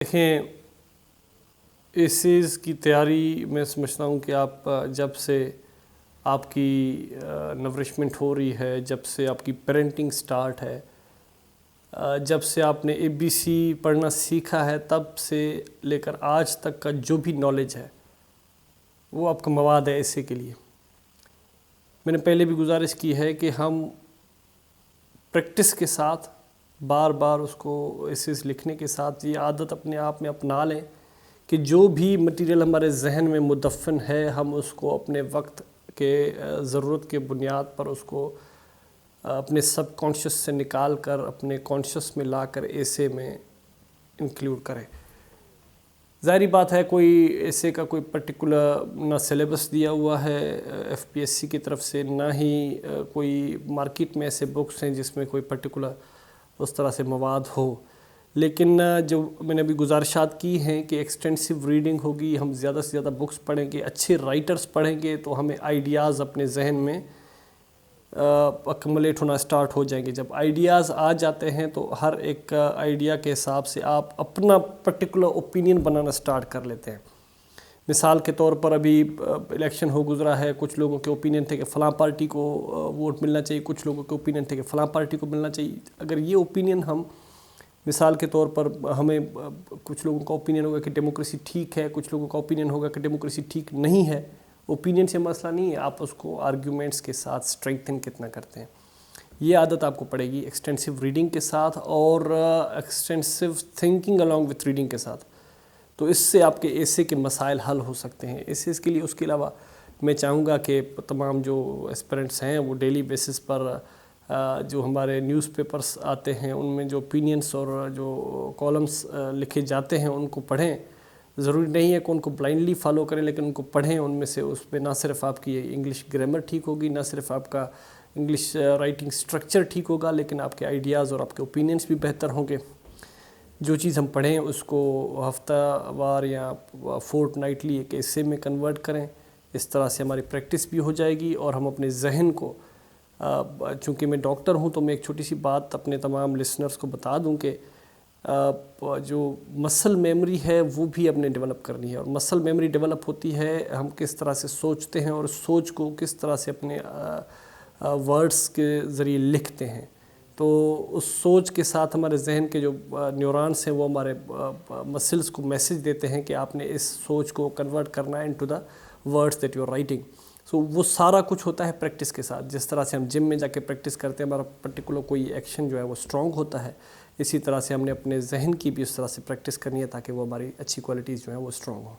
دیکھیں، ایسیز کی تیاری میں سمجھتا ہوں کہ آپ جب سے آپ کی نورشمنٹ ہو رہی ہے، جب سے آپ کی پیرنٹنگ سٹارٹ ہے، جب سے آپ نے ABC پڑھنا سیکھا ہے، تب سے لے کر آج تک کا جو بھی نالج ہے وہ آپ کا مواد ہے ایسے کے لیے۔ میں نے پہلے بھی گزارش کی ہے کہ ہم پریکٹس کے ساتھ بار بار اس کو ایسیز لکھنے کے ساتھ یہ عادت اپنے آپ میں اپنا لیں کہ جو بھی مٹیریل ہمارے ذہن میں مدفن ہے ہم اس کو اپنے وقت کے ضرورت کے بنیاد پر اس کو اپنے سب کانشیس سے نکال کر اپنے کانشیس میں لا کر ایسے میں انکلیوڈ کریں۔ ظاہری بات ہے کوئی ایسے کا کوئی پرٹیکولر نہ سلیبس دیا ہوا ہے FPSC کی طرف سے، نہ ہی کوئی مارکیٹ میں ایسے بکس ہیں جس میں کوئی پرٹیکولر اس طرح سے مواد ہو، لیکن جو میں نے ابھی گزارشات کی ہیں کہ ایکسٹینسو ریڈنگ ہوگی، ہم زیادہ سے زیادہ بکس پڑھیں گے، اچھے رائٹرز پڑھیں گے تو ہمیں آئیڈیاز اپنے ذہن میں اکمولیٹ ہونا سٹارٹ ہو جائیں گے۔ جب آئیڈیاز آ جاتے ہیں تو ہر ایک آئیڈیا کے حساب سے آپ اپنا پرٹیکولر اوپینین بنانا سٹارٹ کر لیتے ہیں۔ مثال کے طور پر ابھی الیکشن ہو گزرا ہے، کچھ لوگوں کے اوپینین تھے کہ فلاں پارٹی کو ووٹ ملنا چاہیے، کچھ لوگوں کے اوپینین تھے کہ فلاں پارٹی کو ملنا چاہیے۔ اگر یہ اوپینین ہم مثال کے طور پر ہمیں کچھ لوگوں کا اوپینین ہوگا کہ ڈیموکریسی ٹھیک ہے، کچھ لوگوں کا اوپینین ہوگا کہ ڈیموکریسی ٹھیک نہیں ہے۔ اوپینین سے مسئلہ نہیں ہے، آپ اس کو آرگیومنٹس کے ساتھ اسٹرینگتھن کتنا کرتے ہیں۔ یہ عادت آپ کو پڑے گی ایکسٹینسو ریڈنگ کے ساتھ اور extensive thinking along with reading کے ساتھ، تو اس سے آپ کے ایسے کے مسائل حل ہو سکتے ہیں۔ ایسے کے لیے اس کے علاوہ میں چاہوں گا کہ تمام جو اسپیرنٹس ہیں وہ ڈیلی بیسس پر جو ہمارے نیوز پیپرز آتے ہیں ان میں جو اوپینینس اور جو کالمز لکھے جاتے ہیں ان کو پڑھیں۔ ضروری نہیں ہے کہ ان کو بلائنڈلی فالو کریں، لیکن ان کو پڑھیں۔ ان میں سے اس میں نہ صرف آپ کی انگلش گرامر ٹھیک ہوگی، نہ صرف آپ کا انگلش رائٹنگ سٹرکچر ٹھیک ہوگا، لیکن آپ کے آئیڈیاز اور آپ کے اوپینینس بھی بہتر ہوں گے۔ جو چیز ہم پڑھیں اس کو ہفتہ وار یا فورٹ نائٹلی ایک ایسے میں کنورٹ کریں، اس طرح سے ہماری پریکٹس بھی ہو جائے گی اور ہم اپنے ذہن کو، چونکہ میں ڈاکٹر ہوں تو میں ایک چھوٹی سی بات اپنے تمام لسنرز کو بتا دوں کہ جو مسل میموری ہے وہ بھی اپنے ڈیولپ کرنی ہے، اور مسل میموری ڈیولپ ہوتی ہے ہم کس طرح سے سوچتے ہیں اور سوچ کو کس طرح سے اپنے ورڈز کے ذریعے لکھتے ہیں۔ تو اس سوچ کے ساتھ ہمارے ذہن کے جو نیورونس ہیں وہ ہمارے مسلز کو میسج دیتے ہیں کہ آپ نے اس سوچ کو کنورٹ کرنا ہے into the words that you are writing. So وہ سارا کچھ ہوتا ہے پریکٹس کے ساتھ۔ جس طرح سے ہم جم میں جا کے پریکٹس کرتے ہیں، ہمارا پرٹیکولر کوئی ایکشن جو ہے وہ اسٹرانگ ہوتا ہے، اسی طرح سے ہم نے اپنے ذہن کی بھی اس طرح سے پریکٹس کرنی ہے تاکہ وہ ہماری اچھی کوالٹیز جو ہیں وہ اسٹرانگ ہوں۔